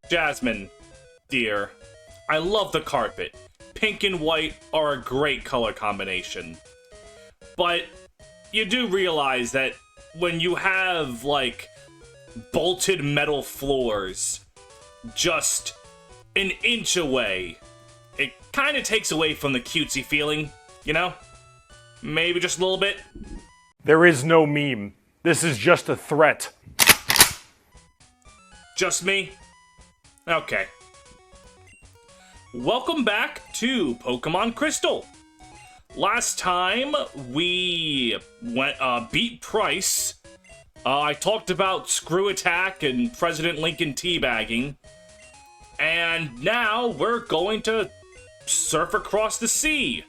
Jasmine, dear, I love the carpet. Pink and white are a great color combination. But you do realize that when you have, like, bolted metal floors just an inch away, it kind of takes away from the cutesy feeling, you know? Maybe just a little bit. There is no meme. This is just a threat. Just me? Okay. Welcome back to Pokemon Crystal. Last time we beat Price. I talked about Screw Attack and President Lincoln teabagging. And now we're going to surf across the sea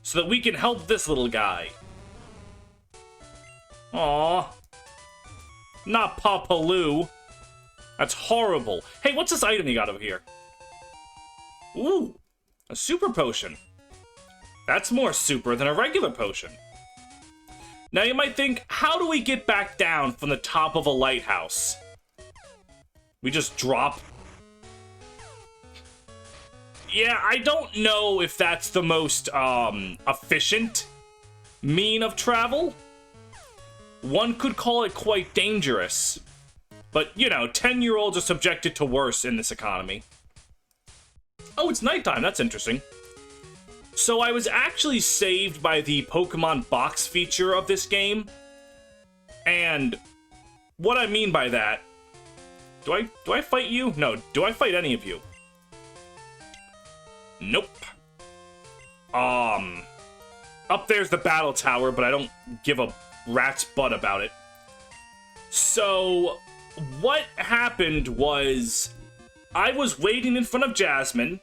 so that we can help this little guy. Aww. Not Papaloo. That's horrible. Hey, what's this item you got over here? Ooh, a super potion. That's more super than a regular potion. Now you might think, how do we get back down from the top of a lighthouse? We just drop? Yeah, I don't know if that's the most efficient mean of travel. One could call it quite dangerous. But, you know, 10-year-olds are subjected to worse in this economy. Oh, it's nighttime. That's interesting. So I was actually saved by the Pokemon box feature of this game. And what I mean by that... Do I fight you? No, do I fight any of you? Nope. Up there's the battle tower, but I don't give a rat's butt about it. So, what happened was, I was waiting in front of Jasmine,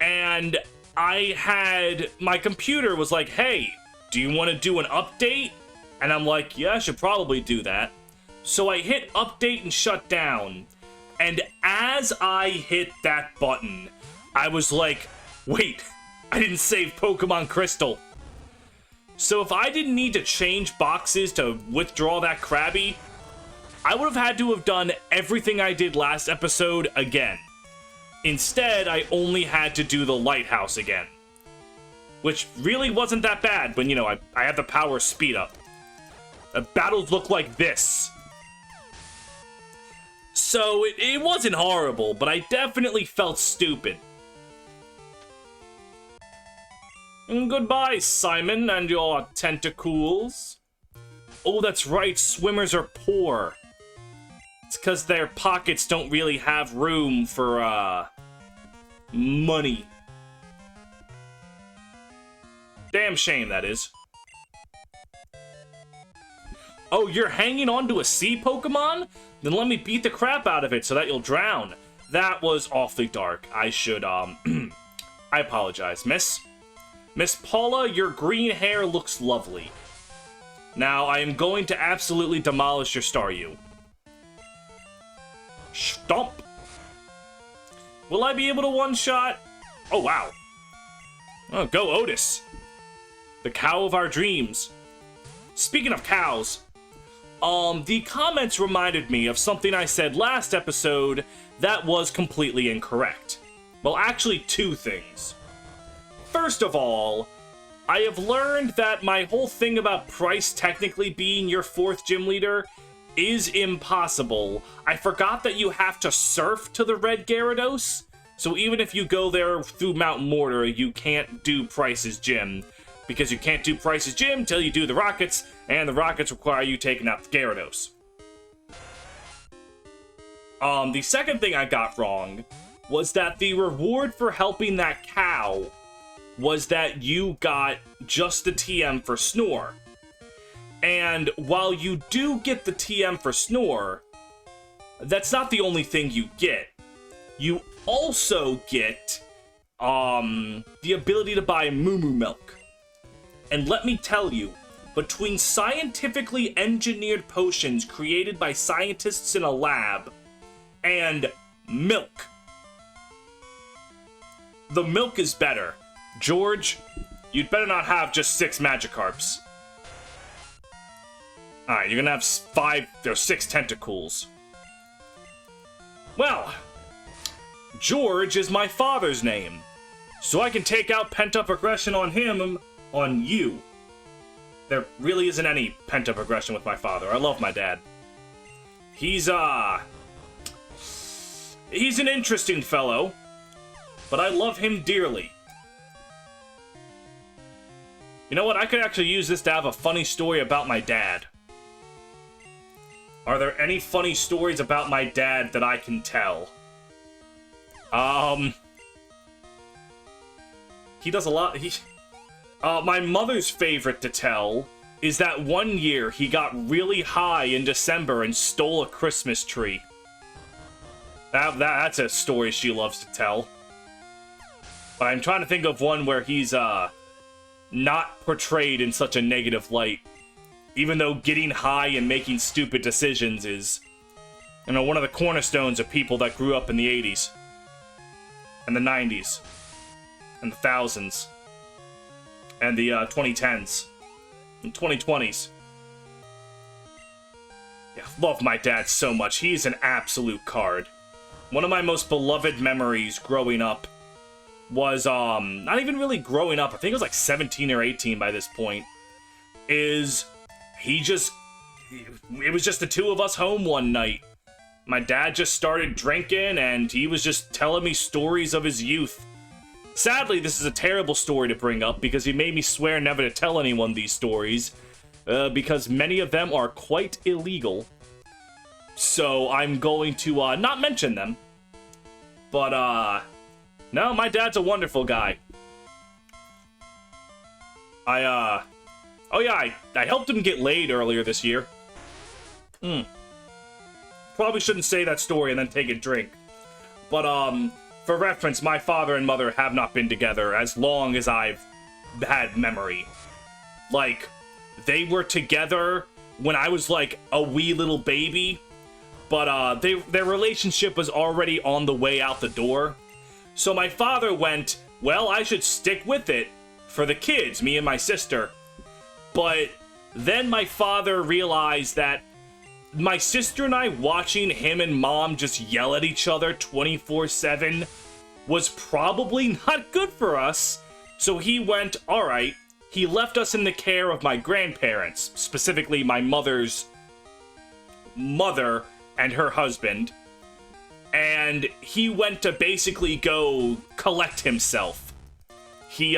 and my computer was like, hey, do you want to do an update? And I'm like, yeah, I should probably do that. So I hit update and shut down, and as I hit that button, I was like, wait, I didn't save Pokemon Crystal. So if I didn't need to change boxes to withdraw that Krabby, I would have had to have done everything I did last episode again. Instead, I only had to do the lighthouse again. Which really wasn't that bad when, you know, I have the power speed up. Battles look like this. So it wasn't horrible, but I definitely felt stupid. And goodbye, Simon, and your tentacles. Oh, that's right, swimmers are poor. It's because their pockets don't really have room for, money. Damn shame, that is. Oh, you're hanging on to a sea Pokemon? Then let me beat the crap out of it so that you'll drown. That was awfully dark. I should, I apologize, miss. Miss Paula, your green hair looks lovely. Now, I am going to absolutely demolish your Staryu. Stomp. Will I be able to one-shot? Oh, wow. Oh, go Otis. The cow of our dreams. Speaking of cows, the comments reminded me of something I said last episode that was completely incorrect. Well, actually, two things. First of all, I have learned that my whole thing about Price technically being your fourth gym leader is impossible. I forgot that you have to surf to the Red Gyarados, so even if you go there through Mount Mortar, you can't do Price's gym, because you can't do Price's gym till you do the Rockets, and the Rockets require you taking out the Gyarados. The second thing I got wrong was that the reward for helping that cow was that you got just the TM for Snore. And while you do get the TM for Snore, that's not the only thing you get. You also get the ability to buy Moo Moo Milk. And let me tell you, between scientifically engineered potions created by scientists in a lab and milk, the milk is better. George, you'd better not have just 6 Magikarps. Alright, you're gonna have 5 or 6 Tentacools. Well, George is my father's name. So I can take out pent-up aggression on him, on you. There really isn't any pent-up aggression with my father. I love my dad. He's an interesting fellow, but I love him dearly. You know what? I could actually use this to have a funny story about my dad. Are there any funny stories about my dad that I can tell? He does a lot. My mother's favorite to tell is that one year he got really high in December and stole a Christmas tree. That's a story she loves to tell. But I'm trying to think of one where he's, not portrayed in such a negative light. Even though getting high and making stupid decisions is, you know, one of the cornerstones of people that grew up in the 80s. And the 90s. And the thousands. And the 2010s. And 2020s. Yeah, love my dad so much. He's an absolute card. One of my most beloved memories growing up was, not even really growing up, I think it was like 17 or 18 by this point, is it was just the two of us home one night. My dad just started drinking, and he was just telling me stories of his youth. Sadly, this is a terrible story to bring up, because he made me swear never to tell anyone these stories, because many of them are quite illegal. So I'm going to, not mention them. But, no, my dad's a wonderful guy. Oh yeah, I helped him get laid earlier this year. Probably shouldn't say that story and then take a drink. But, for reference, my father and mother have not been together as long as I've had memory. Like, they were together when I was, like, a wee little baby. But, their relationship was already on the way out the door. So my father went, well, I should stick with it for the kids, me and my sister. But then my father realized that my sister and I watching him and mom just yell at each other 24/7 was probably not good for us. So he went, all right, he left us in the care of my grandparents, specifically my mother's mother and her husband. And he went to basically go collect himself. He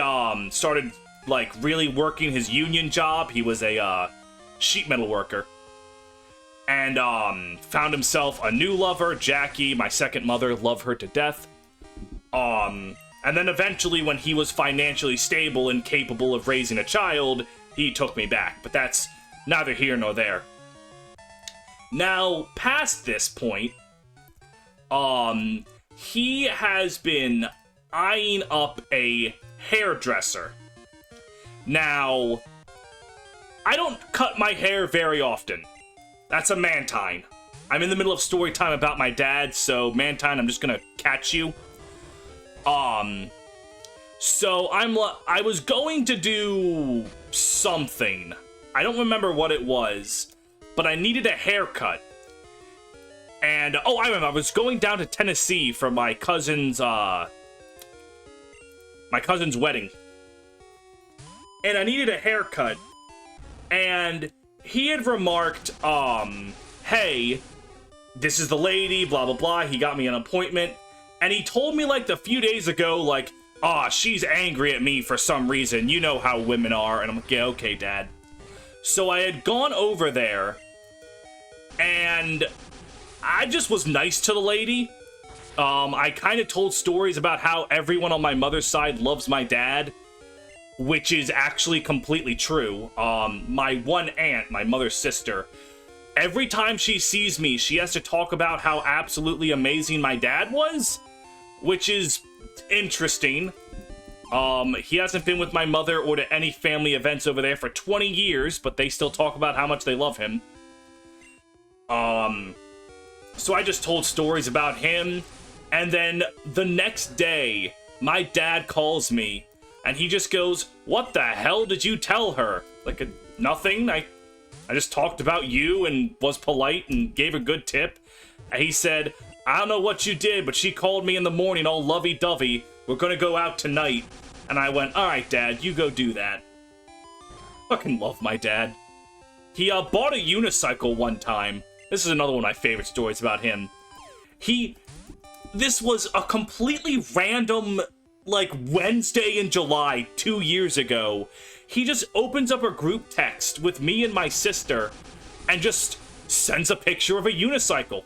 started like really working his union job. He was a sheet metal worker. And found himself a new lover, Jackie, my second mother, love her to death. And then eventually when he was financially stable and capable of raising a child, he took me back. But that's neither here nor there. Now, past this point, he has been eyeing up a hairdresser. Now, I don't cut my hair very often. That's a Mantine. I'm in the middle of story time about my dad, so Mantine, I'm just gonna catch you. So I was going to do something. I don't remember what it was, but I needed a haircut. And, oh, I remember, I was going down to Tennessee for my cousin's wedding. And I needed a haircut. And he had remarked, hey, this is the lady, blah, blah, blah. He got me an appointment. And he told me, like, a few days ago, like, she's angry at me for some reason. You know how women are. And I'm like, yeah, okay, Dad. So I had gone over there, and I just was nice to the lady. I kind of told stories about how everyone on my mother's side loves my dad, which is actually completely true. My one aunt, my mother's sister, every time she sees me, she has to talk about how absolutely amazing my dad was, which is interesting. He hasn't been with my mother or to any family events over there for 20 years, but they still talk about how much they love him. So I just told stories about him, and then the next day, my dad calls me, and he just goes, what the hell did you tell her? Like, nothing. I just talked about you and was polite and gave a good tip. And he said, I don't know what you did, but she called me in the morning all lovey-dovey. We're gonna go out tonight. And I went, alright, Dad, you go do that. Fucking love my dad. He bought a unicycle one time. This is another one of my favorite stories about him. This was a completely random, like, Wednesday in July 2 years ago. He just opens up a group text with me and my sister and just sends a picture of a unicycle.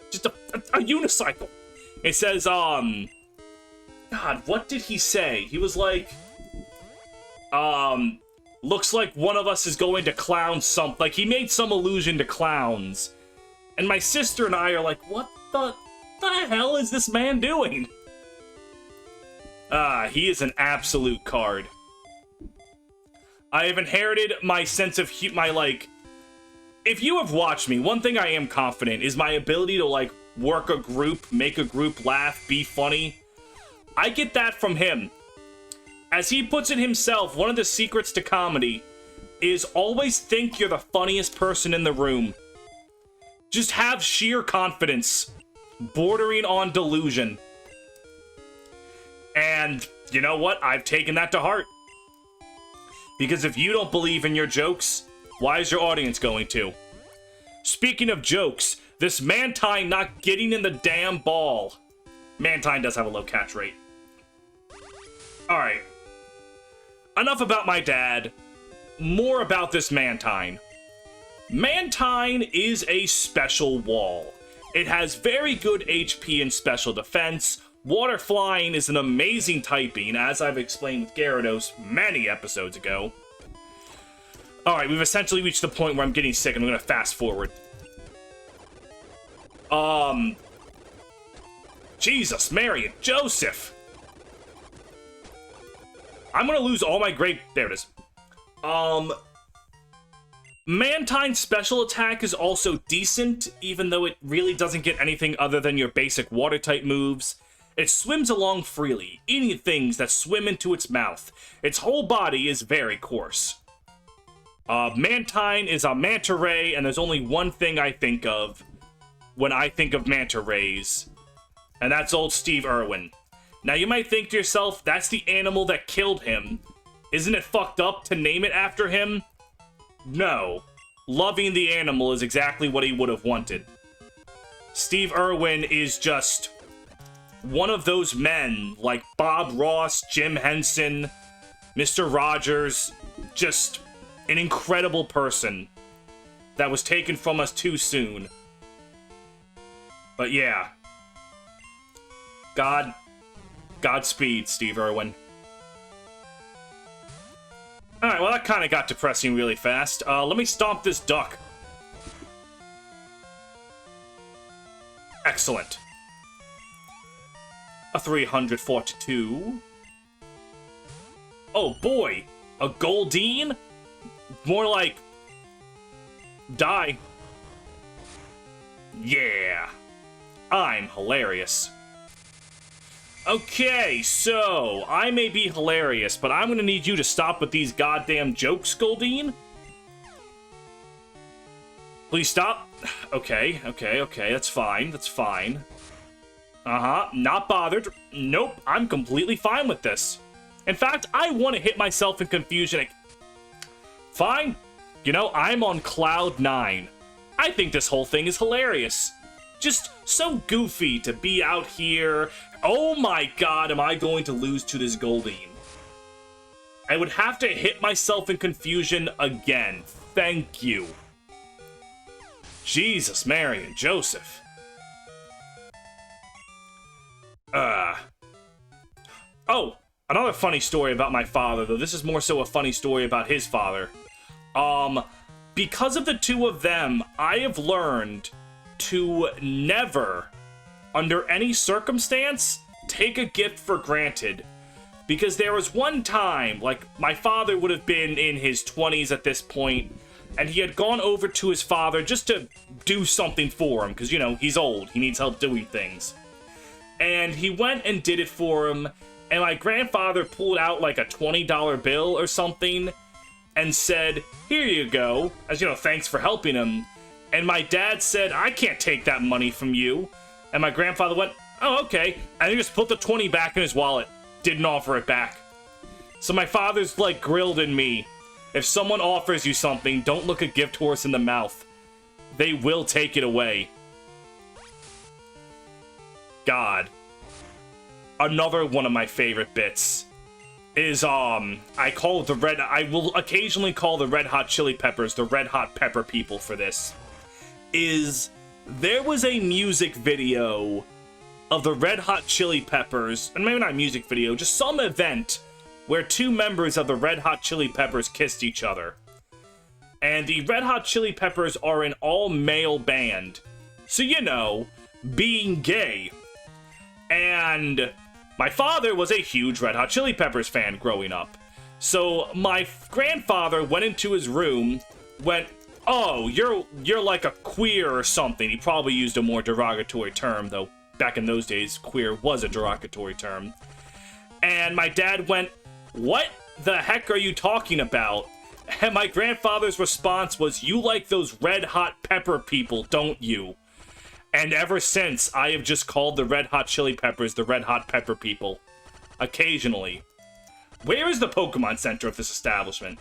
Just a unicycle. It says, God, what did he say? He was like, looks like one of us is going to clown something. Like, he made some allusion to clowns. And my sister and I are like, what the hell is this man doing? He is an absolute card. I have inherited my sense of if you have watched me, one thing I am confident is my ability to, like, work a group, make a group laugh, be funny. I get that from him. As he puts it himself, one of the secrets to comedy is always think you're the funniest person in the room. Just have sheer confidence, bordering on delusion. And you know what? I've taken that to heart. Because if you don't believe in your jokes, why is your audience going to? Speaking of jokes, this Mantine not getting in the damn ball. Mantine does have a low catch rate. Alright. Enough about my dad. More about this Mantine. Mantine is a special wall. It has very good HP and special defense. Water flying is an amazing typing, as I've explained with Gyarados many episodes ago. Alright, we've essentially reached the point where I'm getting sick, and I'm gonna fast forward. Jesus, Mary, and Joseph! I'm gonna lose all my great... There it is. Mantine's special attack is also decent, even though it really doesn't get anything other than your basic water-type moves. It swims along freely, eating things that swim into its mouth. Its whole body is very coarse. Mantine is a manta ray, and there's only one thing I think of when I think of manta rays, and that's old Steve Irwin. Now, you might think to yourself, that's the animal that killed him. Isn't it fucked up to name it after him? No. Loving the animal is exactly what he would have wanted. Steve Irwin is just one of those men, like Bob Ross, Jim Henson, Mr. Rogers, just an incredible person that was taken from us too soon. But yeah. Godspeed, Steve Irwin. Alright, well that kind of got depressing really fast. Let me stomp this duck. Excellent. A 342. Oh boy, a Goldeen? More like... die. Yeah. I'm hilarious. Okay, so, I may be hilarious, but I'm gonna need you to stop with these goddamn jokes, Goldeen. Please stop. Okay, that's fine, not bothered. Nope, I'm completely fine with this. In fact, I want to hit myself in confusion. Fine. You know, I'm on cloud 9. I think this whole thing is hilarious. Just so goofy to be out here. Oh my god, am I going to lose to this Goldeen? I would have to hit myself in confusion again. Thank you. Jesus, Mary, and Joseph. Oh, another funny story about my father, though this is more so a funny story about his father. Because of the two of them, I have learned to never, under any circumstance, take a gift for granted. Because there was one time, like, my father would have been in his 20s at this point, and he had gone over to his father just to do something for him, because, you know, he's old, he needs help doing things. And he went and did it for him, and my grandfather pulled out, like, a $20 bill or something, and said, here you go, as, you know, thanks for helping him. And my dad said, I can't take that money from you. And my grandfather went, oh, okay. And he just put the 20 back in his wallet. Didn't offer it back. So my father's like grilled in me. If someone offers you something, don't look a gift horse in the mouth. They will take it away. God. Another one of my favorite bits is, I will occasionally call the Red Hot Chili Peppers the Red Hot Pepper people for this. There was a music video of the Red Hot Chili Peppers, and maybe not a music video, just some event where two members of the Red Hot Chili Peppers kissed each other. And the Red Hot Chili Peppers are an all-male band. So, you know, being gay. And my father was a huge Red Hot Chili Peppers fan growing up. So my grandfather went into his room, went, oh, you're like a queer or something. He probably used a more derogatory term, though back in those days, queer was a derogatory term. And my dad went, what the heck are you talking about? And my grandfather's response was, you like those Red Hot Pepper people, don't you? And ever since, I have just called the Red Hot Chili Peppers the Red Hot Pepper people. Occasionally. Where is the Pokemon Center of this establishment?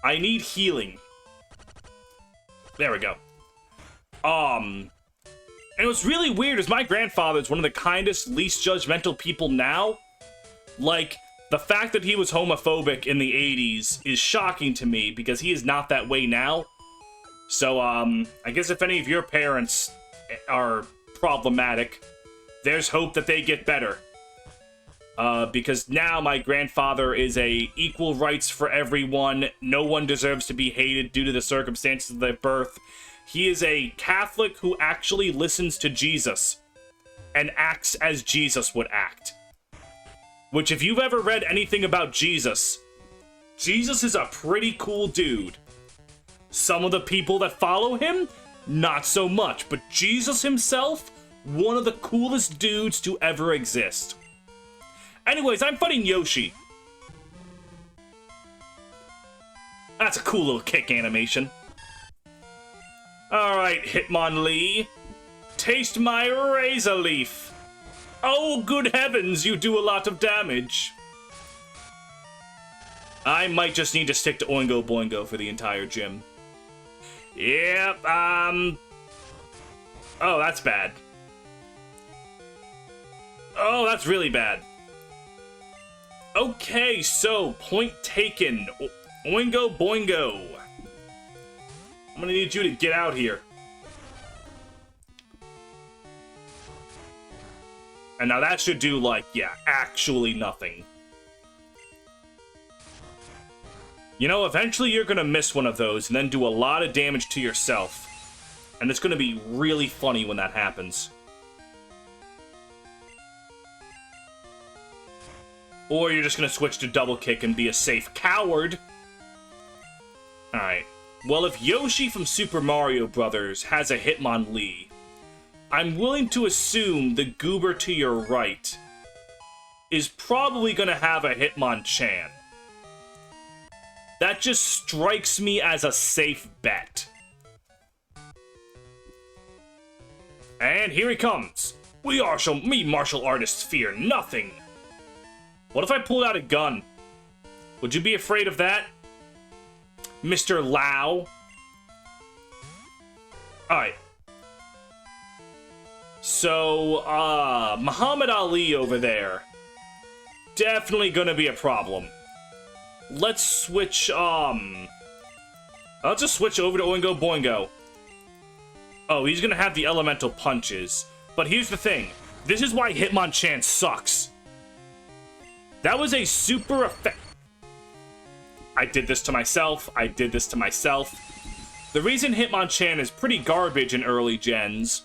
I need healing. There we go. And what's really weird is my grandfather's one of the kindest, least judgmental people now. Like, the fact that he was homophobic in the 80s is shocking to me because he is not that way now. So, I guess if any of your parents are problematic, there's hope that they get better. Because now my grandfather is a equal rights for everyone. No one deserves to be hated due to the circumstances of their birth. He is a Catholic who actually listens to Jesus and acts as Jesus would act. Which, if you've ever read anything about Jesus, Jesus is a pretty cool dude. Some of the people that follow him, not so much. But Jesus himself, one of the coolest dudes to ever exist. Anyways, I'm fighting Yoshi. That's a cool little kick animation. Alright, Hitmonlee. Taste my Razor Leaf. Oh, good heavens, you do a lot of damage. I might just need to stick to Oingo Boingo for the entire gym. Yep, oh, that's bad. Oh, that's really bad. Okay, so, point taken. Oingo Boingo. I'm gonna need you to get out here. And now that should do, like, yeah, actually nothing. You know, eventually you're gonna miss one of those and then do a lot of damage to yourself. And it's gonna be really funny when that happens. Or you're just gonna switch to double kick and be a safe coward. Alright. Well, if Yoshi from Super Mario Bros. Has a Hitmonlee, I'm willing to assume the goober to your right is probably gonna have a Hitmonchan. That just strikes me as a safe bet. And here he comes. We martial artists fear nothing. What if I pulled out a gun? Would you be afraid of that, Mr. Lau? Alright. So, Muhammad Ali over there. Definitely gonna be a problem. Let's switch, Let's just switch over to Oingo Boingo. Oh, he's gonna have the elemental punches. But here's the thing. This is why Hitmonchan sucks. That was a super effect. I did this to myself. I did this to myself. The reason Hitmonchan is pretty garbage in early gens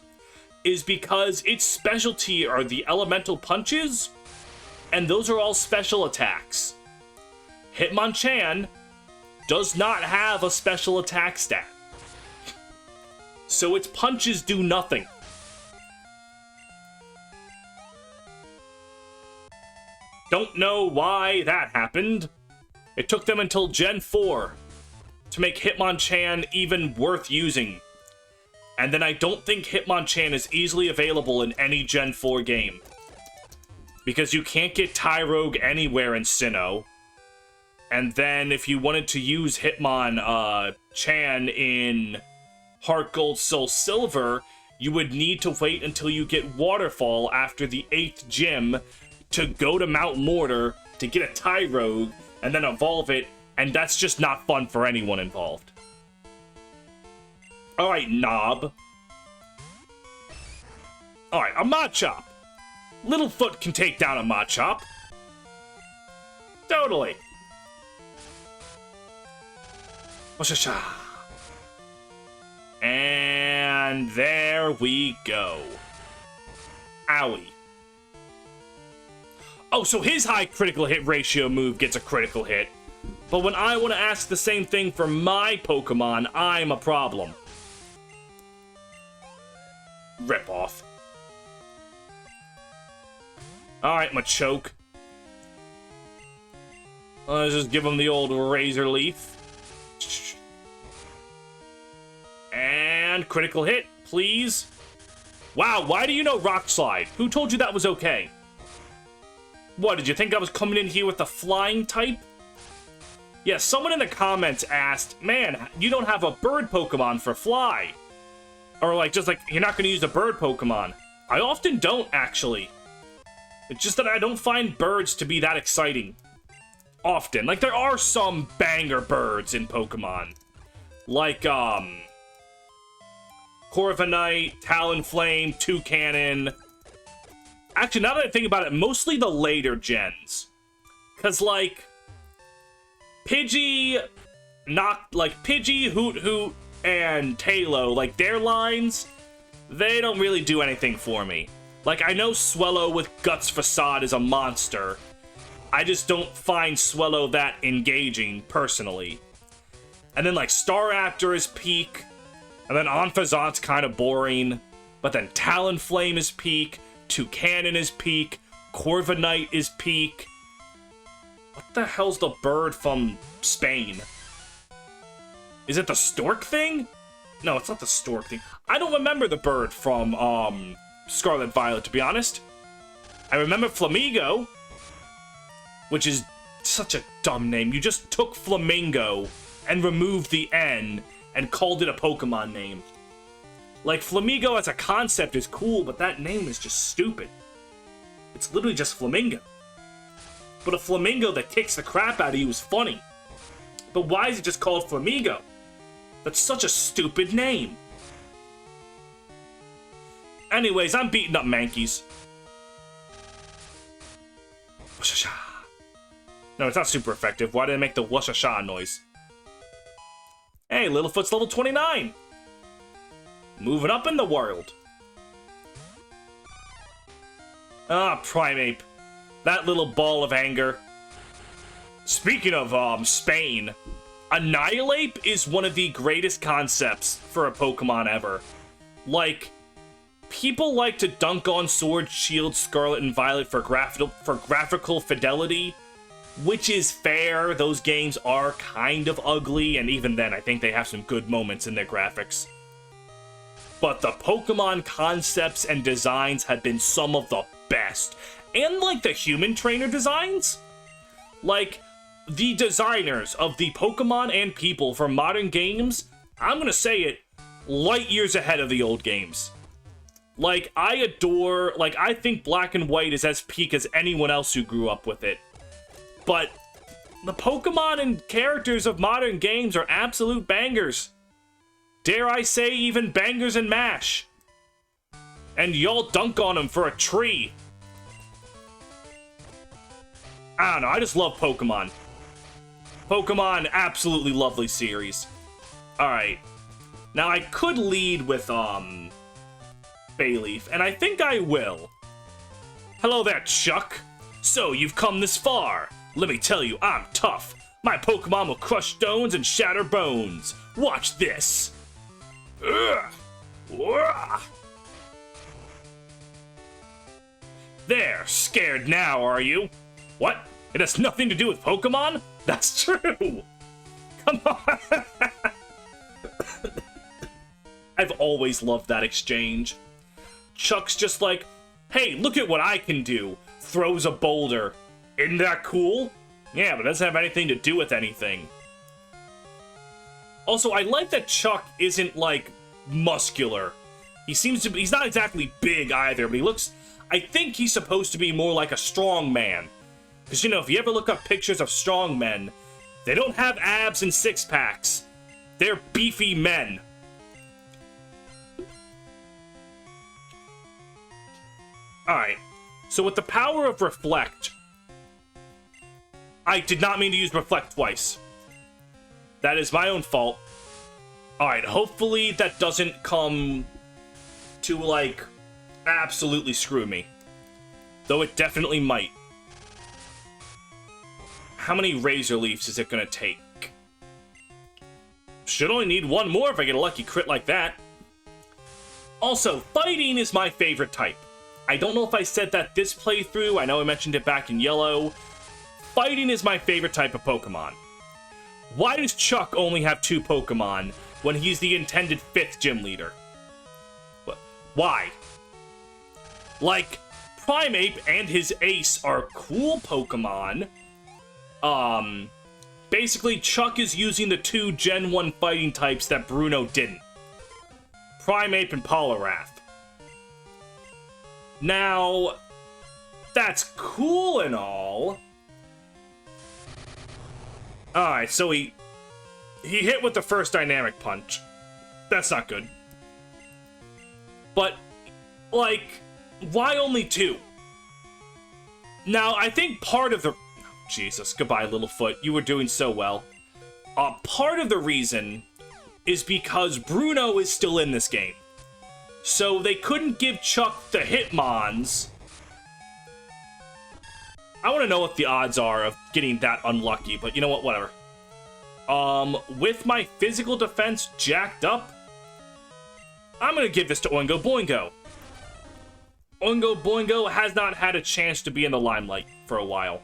is because its specialty are the elemental punches, and those are all special attacks. Hitmonchan does not have a special attack stat, so its punches do nothing. Don't know why that happened. It took them until Gen 4 to make Hitmonchan even worth using. And then I don't think Hitmonchan is easily available in any Gen 4 game. Because you can't get Tyrogue anywhere in Sinnoh. And then if you wanted to use Hitmonchan in Heart Gold Soul Silver, you would need to wait until you get Waterfall after the 8th gym to go to Mount Mortar to get a Tyrogue and then evolve it, and that's just not fun for anyone involved. Alright, Knob. Alright, a Machop. Littlefoot can take down a Machop. Totally. Washasha. And there we go. Owie. Oh, so his high critical hit ratio move gets a critical hit. But when I want to ask the same thing for my Pokemon, I'm a problem. Rip off. Alright, Machoke. Let's just give him the old Razor Leaf. And critical hit, please. Wow, why do you know Rock Slide? Who told you that was okay? What, did you think I was coming in here with the flying type? Yeah, someone in the comments asked, man, you don't have a bird Pokemon for fly. Or like, just like, you're not going to use a bird Pokemon. I often don't, actually. It's just that I don't find birds to be that exciting. Often. Like, there are some banger birds in Pokemon. Like, Corviknight, Talonflame, Toucannon. Actually, now that I think about it, mostly the later gens. Because, like, Pidgey, Pidgey, Hoot Hoot, and Talo, like, their lines, they don't really do anything for me. Like, I know Swellow with Guts Facade is a monster. I just don't find Swellow that engaging, personally. And then, like, Staraptor is peak. And then Anfazant's kind of boring. But then Talonflame is peak. Toucannon is peak. Corviknight is peak. What the hell's the bird from Spain? Is it the stork thing? No, it's not the stork thing. I don't remember the bird from, Scarlet Violet, to be honest. I remember Flamigo, which is such a dumb name. You just took Flamingo and removed the N and called it a Pokemon name. Like, Flamigo as a concept is cool, but that name is just stupid. It's literally just Flamingo. But a Flamingo that kicks the crap out of you is funny. But why is it just called Flamigo? That's such a stupid name. Anyways, I'm beating up Mankeys. Washasha. No, it's not super effective. Why did I make the washasha noise? Hey, Littlefoot's level 29. Moving up in the world. Ah, Primeape. That little ball of anger. Speaking of, Spain, Annihilate is one of the greatest concepts for a Pokemon ever. Like, people like to dunk on Sword, Shield, Scarlet, and Violet for graphical fidelity, which is fair. Those games are kind of ugly, and even then, I think they have some good moments in their graphics. But the Pokemon concepts and designs have been some of the best. And, like, the human trainer designs? Like, the designers of the Pokemon and people for modern games, I'm gonna say it, light years ahead of the old games. Like, I think Black and White is as peak as anyone else who grew up with it. But the Pokemon and characters of modern games are absolute bangers. Dare I say, even bangers and mash. And y'all dunk on them for a tree. I don't know, I just love Pokemon. Pokemon, absolutely lovely series. Alright. Now, I could lead with, Bayleaf, and I think I will. Hello there, Chuck. So, you've come this far. Let me tell you, I'm tough. My Pokemon will crush stones and shatter bones. Watch this. Ugh. Ugh. There, scared now, are you? What? It has nothing to do with Pokemon? That's true! Come on! I've always loved that exchange. Chuck's just like, hey, look at what I can do. Throws a boulder. Isn't that cool? Yeah, but it doesn't have anything to do with anything. Also, I like that Chuck isn't, like, muscular. He seems to be, he's not exactly big either, but he looks, I think he's supposed to be more like a strong man. Because, you know, if you ever look up pictures of strong men, they don't have abs and six-packs. They're beefy men. Alright, so with the power of Reflect, I did not mean to use Reflect twice. That is my own fault. Alright, hopefully that doesn't come to, like, absolutely screw me. Though it definitely might. How many Razor Leafs is it gonna take? Should only need one more if I get a lucky crit like that. Also, fighting is my favorite type. I don't know if I said that this playthrough. I know I mentioned it back in Yellow. Fighting is my favorite type of Pokemon. Why does Chuck only have 2 Pokemon when he's the intended 5th gym leader? Why? Like, Primeape and his Ace are cool Pokemon. Basically, Chuck is using the 2 Gen 1 fighting types that Bruno didn't. Primeape and Poliwrath. Now, that's cool and all. Alright, so he hit with the first Dynamic Punch. That's not good. But, like, why only 2? Now, I think part of the... Jesus, goodbye, Littlefoot. You were doing so well. Part of the reason is because Bruno is still in this game. So they couldn't give Chuck the Hitmons. I want to know what the odds are of getting that unlucky, but you know what, whatever. With my physical defense jacked up, I'm going to give this to Oingo Boingo. Oingo Boingo has not had a chance to be in the limelight for a while.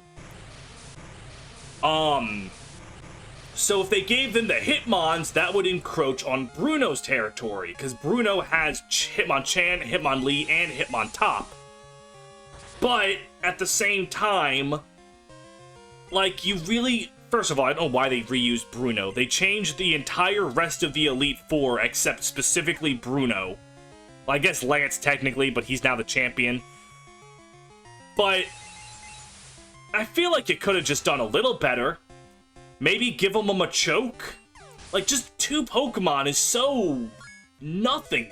So if they gave them the Hitmons, that would encroach on Bruno's territory, because Bruno has Hitmonchan, Hitmonlee, and Hitmontop. But, at the same time, like, you really... First of all, I don't know why they reused Bruno. They changed the entire rest of the Elite Four, except specifically Bruno. Well, I guess Lance, technically, but he's now the champion. But... I feel like you could have just done a little better. Maybe give him a Machoke? Like, just 2 Pokemon is so... nothing.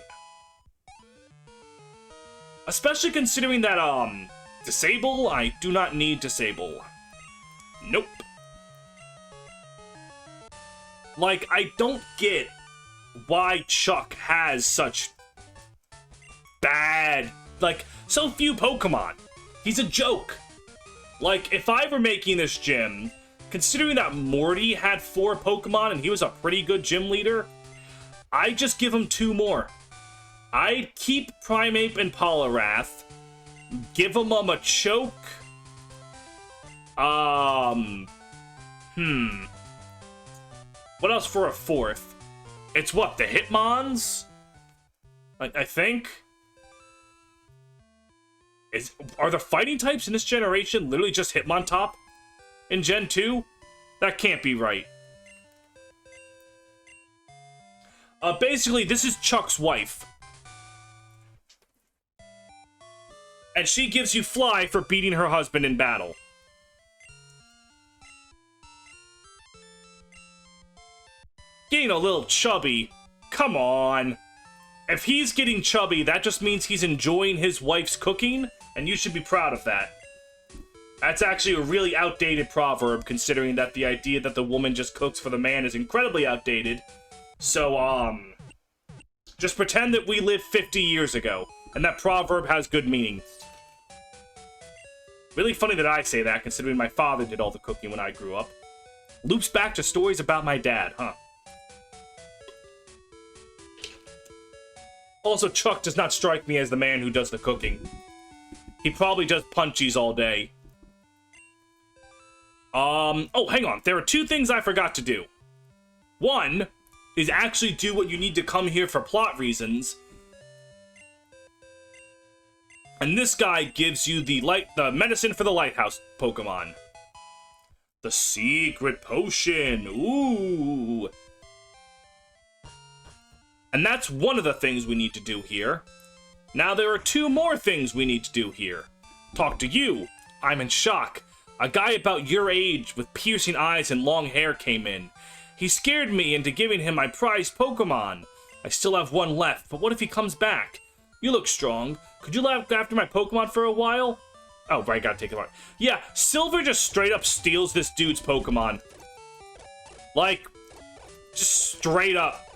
Especially considering that, Disable? I do not need Disable. Nope. Like, I don't get why Chuck has such... bad... like, so few Pokemon. He's a joke. Like, if I were making this gym... Considering that Morty had 4 Pokemon and he was a pretty good gym leader, I'd just give him 2 more. I'd keep Primeape and Poliwrath, give him a Machoke. What else for a 4th? It's what, the Hitmons? I think? Are the fighting types in this generation literally just Hitmontop? In Gen 2? That can't be right. Basically, this is Chuck's wife. And she gives you Fly for beating her husband in battle. Getting a little chubby. Come on. If he's getting chubby, that just means he's enjoying his wife's cooking, and you should be proud of that. That's actually a really outdated proverb, considering that the idea that the woman just cooks for the man is incredibly outdated. So, just pretend that we lived 50 years ago, and that proverb has good meaning. Really funny that I say that, considering my father did all the cooking when I grew up. Loops back to stories about my dad, huh? Also, Chuck does not strike me as the man who does the cooking. He probably does punchies all day. Oh, hang on. There are 2 things I forgot to do. 1, is actually do what you need to come here for plot reasons. And this guy gives you the medicine for the lighthouse Pokemon. The secret potion. Ooh. And that's one of the things we need to do here. Now there are 2 more things we need to do here. Talk to you. I'm in shock. A guy about your age with piercing eyes and long hair came in. He scared me into giving him my prized Pokemon. I still have 1 left, but what if he comes back? You look strong. Could you look after my Pokemon for a while? Oh, right, gotta take it apart. Yeah, Silver just straight up steals this dude's Pokemon. Like, just straight up.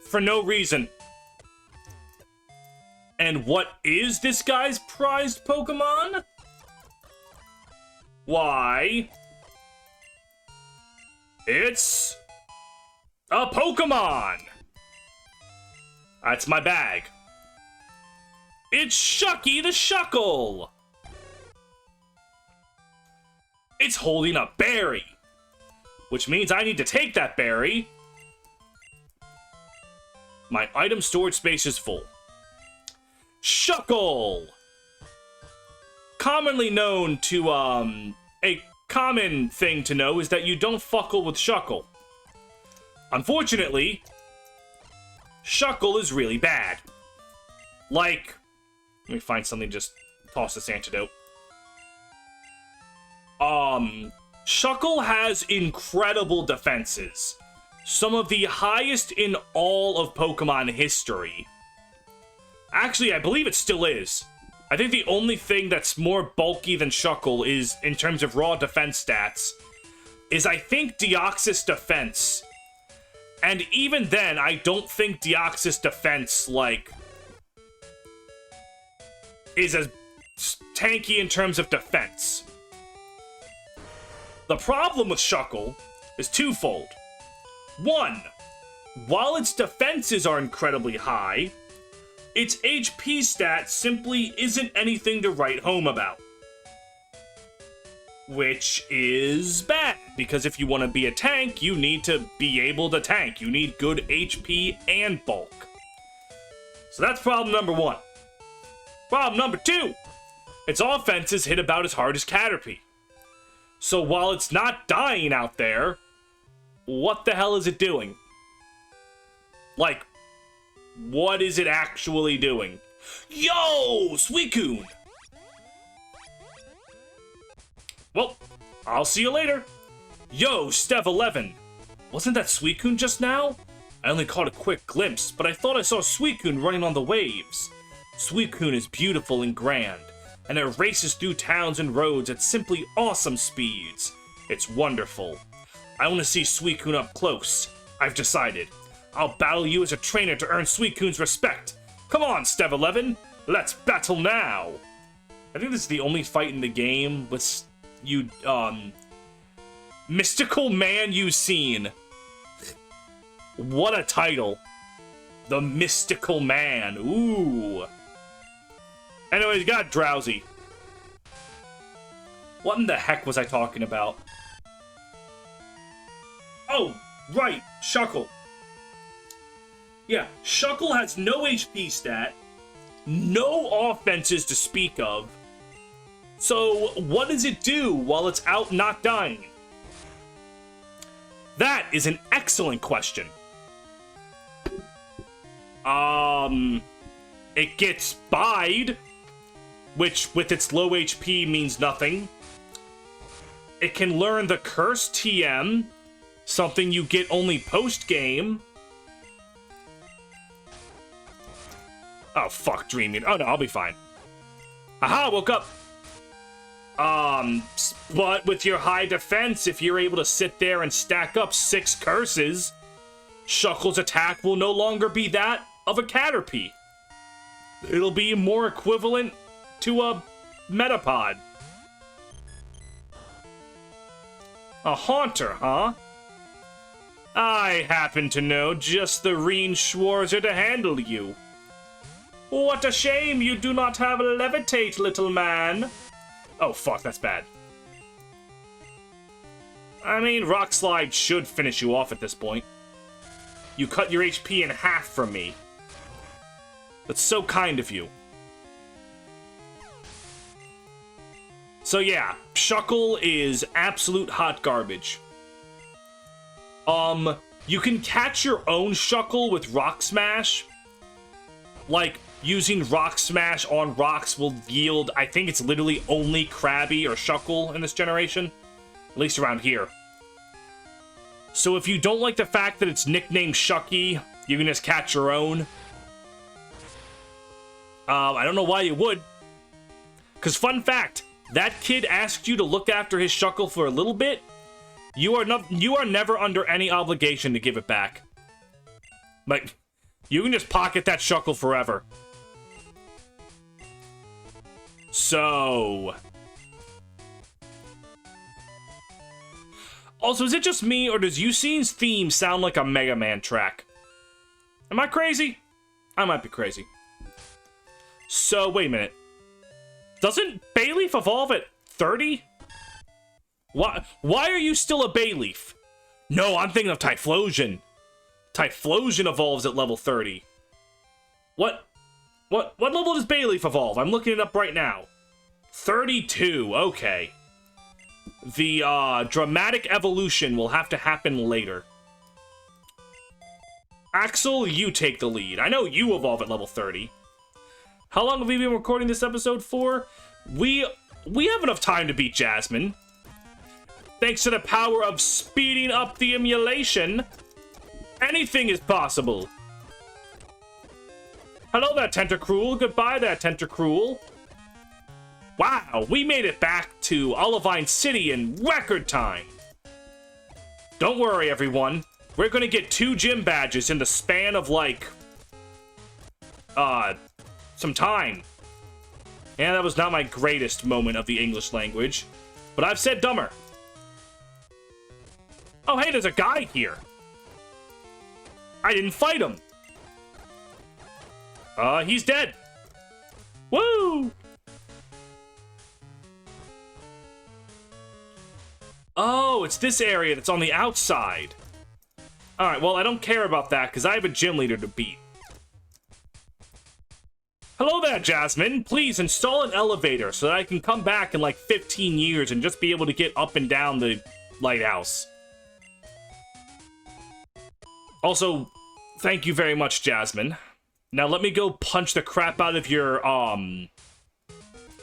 For no reason. And what is this guy's prized Pokemon? Why, it's a Pokemon! That's my bag. It's Shucky the Shuckle! It's holding a berry, which means I need to take that berry. My item storage space is full. Shuckle! Commonly known to, a common thing to know is that you don't fuckle with Shuckle. Unfortunately, Shuckle is really bad. Like, let me find something to just toss this antidote. Shuckle has incredible defenses. Some of the highest in all of Pokemon history. Actually, I believe it still is. I think the only thing that's more bulky than Shuckle is, in terms of raw defense stats, is I think Deoxys defense. And even then, I don't think Deoxys defense, like, is as tanky in terms of defense. The problem with Shuckle is twofold. 1, while its defenses are incredibly high, its HP stat simply isn't anything to write home about. Which is bad, because if you want to be a tank, you need to be able to tank. You need good HP and bulk. So that's problem number 1. Problem number 2, its offenses hit about as hard as Caterpie. So while it's not dying out there, what the hell is it doing? Like, what is it actually doing? Yo, Suicune! Well, I'll see you later. Yo, Stev 11. Wasn't that Suicune just now? I only caught a quick glimpse, but I thought I saw Suicune running on the waves. Suicune is beautiful and grand, and it races through towns and roads at simply awesome speeds. It's wonderful. I want to see Suicune up close. I've decided. I'll battle you as a trainer to earn Suicune's respect. Come on, Stev 11. Let's battle now. I think this is the only fight in the game with you, Mystical Man you've seen. What a title. The Mystical Man. Ooh. Anyways, got drowsy. What in the heck was I talking about? Oh, right, Shuckle. Yeah, Shuckle has no HP stat, no offenses to speak of. So, what does it do while it's out not dying? That is an excellent question. It gets buyed, which with its low HP means nothing. It can learn the Curse TM, something you get only post-game. Oh, fuck, dreaming. Oh, no, I'll be fine. Haha, woke up. But with your high defense, if you're able to sit there and stack up 6 curses, Shuckle's attack will no longer be that of a Caterpie. It'll be more equivalent to a Metapod. A Haunter, huh? I happen to know just the Reen Schwarzer to handle you. What a shame you do not have Levitate, little man. Oh, fuck, that's bad. I mean, Rock Slide should finish you off at this point. You cut your HP in half from me. That's so kind of you. So yeah, Shuckle is absolute hot garbage. You can catch your own Shuckle with Rock Smash. Like, using Rock Smash on rocks will yield, I think it's literally only Krabby or Shuckle in this generation. At least around here. So if you don't like the fact that it's nicknamed Shucky, you can just catch your own. I don't know why you would. Because fun fact, that kid asked you to look after his Shuckle for a little bit. You are never under any obligation to give it back. Like, you can just pocket that Shuckle forever. So... Also, is it just me, or does Yusine's theme sound like a Mega Man track? Am I crazy? I might be crazy. So, wait a minute. Doesn't Bayleaf evolve at 30? Why are you still a Bayleaf? No, I'm thinking of Typhlosion. Typhlosion evolves at level 30. What level does Bayleaf evolve? I'm looking it up right now. 32, okay. The dramatic evolution will have to happen later. Axel, you take the lead. I know you evolve at level 30. How long have we been recording this episode for? We have enough time to beat Jasmine. Thanks to the power of speeding up the emulation, anything is possible. Hello there, Tentacruel. Goodbye there, Tentacruel. Wow, we made it back to Olivine City in record time. Don't worry, everyone. We're gonna get 2 gym badges in the span of, like, some time. Yeah, that was not my greatest moment of the English language, but I've said dumber. Oh, hey, there's a guy here. I didn't fight him. He's dead. Woo! Oh, it's this area that's on the outside. Alright, well, I don't care about that, because I have a gym leader to beat. Hello there, Jasmine. Please install an elevator so that I can come back in, like, 15 years and just be able to get up and down the lighthouse. Also, thank you very much, Jasmine. Now let me go punch the crap out of your,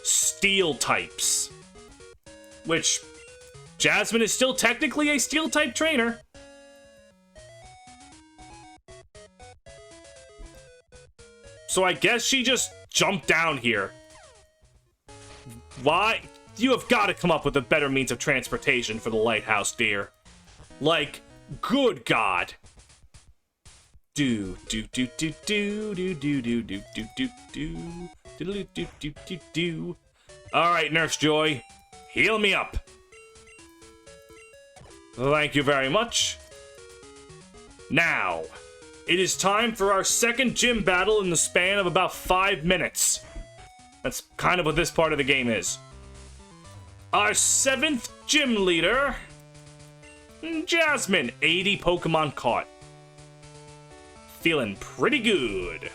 steel types. Which, Jasmine is still technically a steel type trainer. So I guess she just jumped down here. Why? You have got to come up with a better means of transportation for the lighthouse, dear. Like, good God. Do do do do do do do do do do do do do do do do. All right, Nurse Joy, heal me up. Thank you very much. Now, it is time for our second gym battle in the span of about 5 minutes. That's kind of what this part of the game is. Our 7th gym leader, Jasmine, 80 Pokemon caught. Feeling pretty good.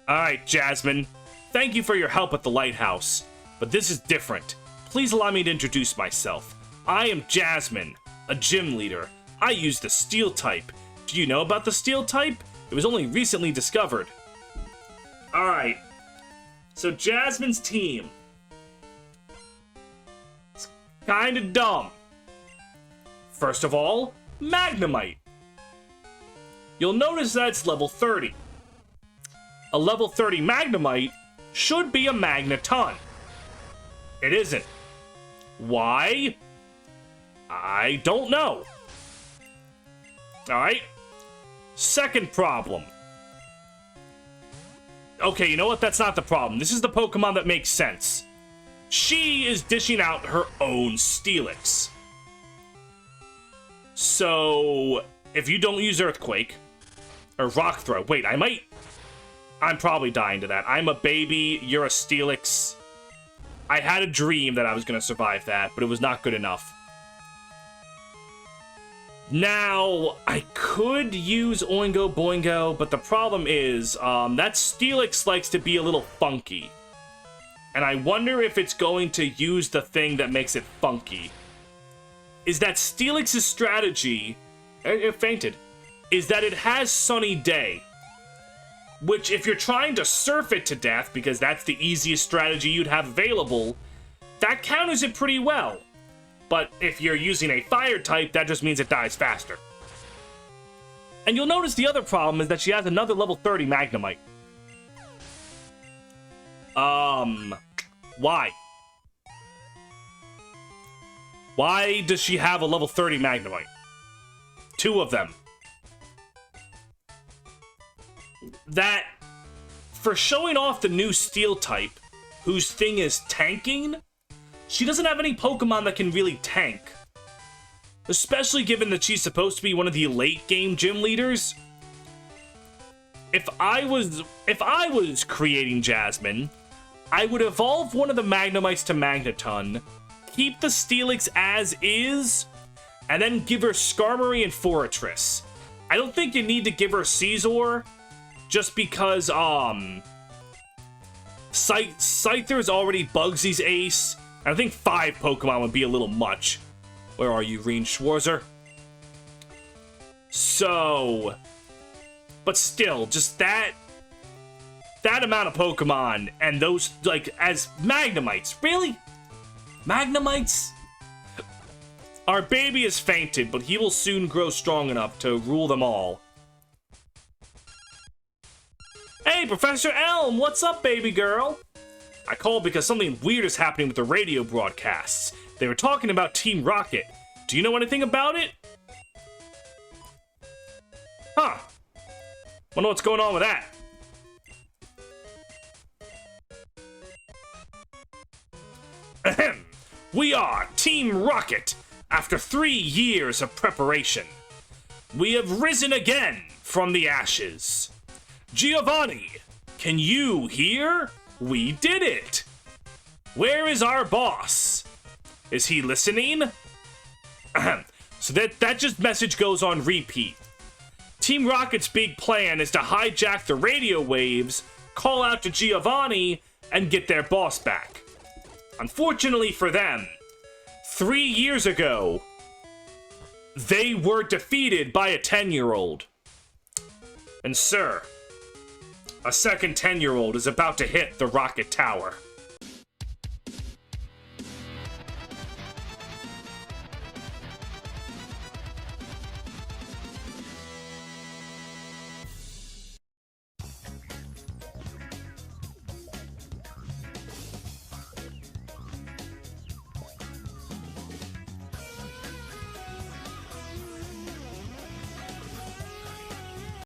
Alright, Jasmine. Thank you for your help at the lighthouse. But this is different. Please allow me to introduce myself. I am Jasmine, a gym leader. I use the Steel type. Do you know about the Steel type? It was only recently discovered. Alright. So Jasmine's team. It's kinda dumb. First of all, Magnemite. You'll notice that it's level 30. A level 30 Magnemite should be a Magneton. It isn't. Why? I don't know. Alright. Second problem. Okay, you know what? That's not the problem. This is the Pokemon that makes sense. She is dishing out her own Steelix. So, if you don't use Earthquake, or Rock Throw, wait, I'm probably dying to that. I'm a baby, you're a Steelix. I had a dream that I was going to survive that, but it was not good enough. Now, I could use Oingo Boingo, but the problem is, that Steelix likes to be a little funky. And I wonder if it's going to use the thing that makes it funky. Is that Steelix's strategy, it fainted, is that it has Sunny Day. Which, if you're trying to surf it to death, because that's the easiest strategy you'd have available, that counters it pretty well. But if you're using a fire type, that just means it dies faster. And you'll notice the other problem is that she has another level 30 Magnemite. Why? Why does she have a level 30 Magnemite? 2 of them. That, for showing off the new Steel type, whose thing is tanking, she doesn't have any Pokemon that can really tank. Especially given that she's supposed to be one of the late game gym leaders. If I was creating Jasmine, I would evolve one of the Magnemites to Magneton, keep the Steelix as is, and then give her Skarmory and Forretress. I don't think you need to give her Scizor, just because, Scyther's already Bugsy's ace. I think 5 Pokemon would be a little much. Where are you, Reen Schwarzer? So, but still, just that amount of Pokemon and those, like, as Magnemites. Really? Magnemites? Our baby has fainted, but he will soon grow strong enough to rule them all. Hey, Professor Elm, what's up, baby girl? I called because something weird is happening with the radio broadcasts. They were talking about Team Rocket. Do you know anything about it? Huh. Wonder what's going on with that. Ahem. We are Team Rocket. After 3 years of preparation, we have risen again from the ashes. Giovanni, can you hear? We did it! Where is our boss? Is he listening? So that just message goes on repeat. Team Rocket's big plan is to hijack the radio waves, call out to Giovanni, and get their boss back. Unfortunately for them, 3 years ago, they were defeated by a 10-year-old. And sir, a second 10-year-old is about to hit the Rocket Tower.